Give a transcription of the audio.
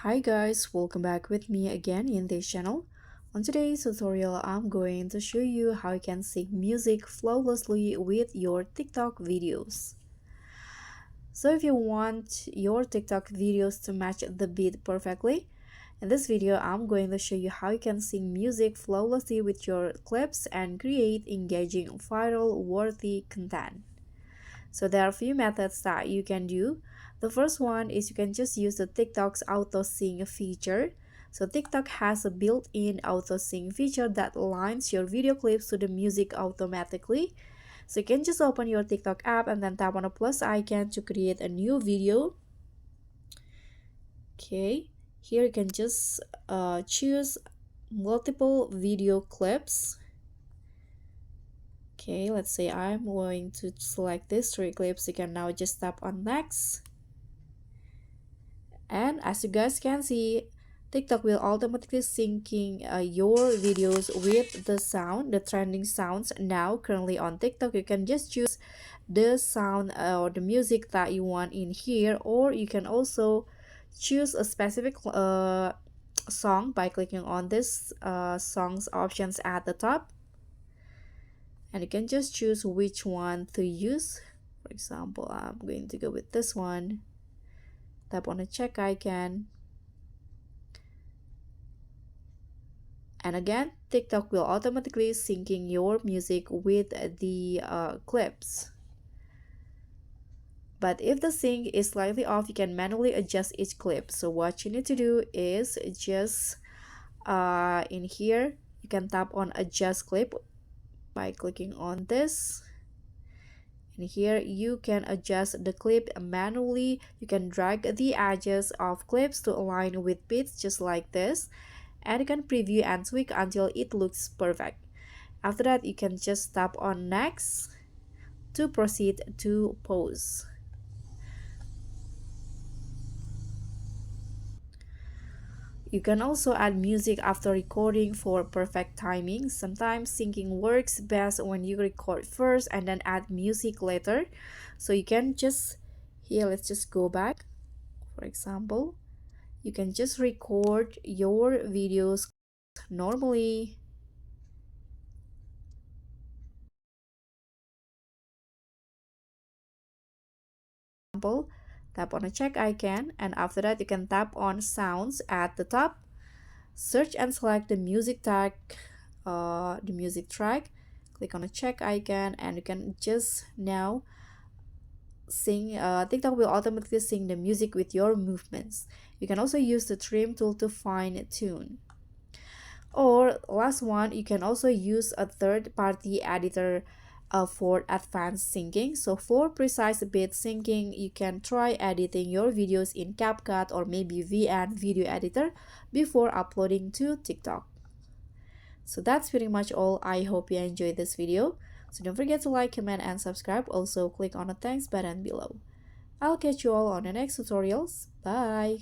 Hi guys, welcome back with me again in this channel. On today's tutorial, I'm going to show you how you can sync music flawlessly with your TikTok videos. So if you want your TikTok videos to match the beat perfectly, in this video, I'm going to show you how you can sync music flawlessly with your clips and create engaging, viral, worthy content. So there are a few methods that you can do. The first one is you can just use the TikTok's auto sync feature. So TikTok has a built-in auto sync feature that aligns your video clips to the music automatically. So you can just open your TikTok app and then tap on a plus icon to create a new video. Okay, here you can just choose multiple video clips. Okay, let's say I'm going to select these three clips. You can now just tap on next. And as you guys can see, TikTok will automatically syncing your videos with the sound, the trending sounds now currently on TikTok. You can just choose the sound or the music that you want in here, or you can also choose a specific song by clicking on this songs options at the top, and you can just choose which one to use. For example, I'm going to go with this one. Tap on the check icon. And again, TikTok will automatically syncing your music with the clips. But if the sync is slightly off, you can manually adjust each clip. So what you need to do is just in here, you can tap on adjust clip by clicking on this. And here you can adjust the clip manually. You can drag the edges of clips to align with beats just like this. And you can preview and tweak until it looks perfect. After that, you can just tap on next to proceed to pause. You can also add music after recording for perfect timing. Sometimes syncing works best when you record first and then add music later. So you can just, here let's just go back. For example, you can just record your videos normally. Tap on a check icon, and after that you can tap on sounds at the top, search and select the music tag, the music track, click on a check icon, and you can just now sing. TikTok will automatically sing the music with your movements. You can also use the trim tool to fine tune. Or last one, you can also use a third-party editor for advanced syncing. So for precise beat syncing, you can try editing your videos in CapCut or maybe VN video editor before uploading to TikTok. So that's pretty much all. I hope you enjoyed this video. So don't forget to like, comment, and subscribe. Also click on the thanks button below. I'll catch you all on the next tutorials. Bye!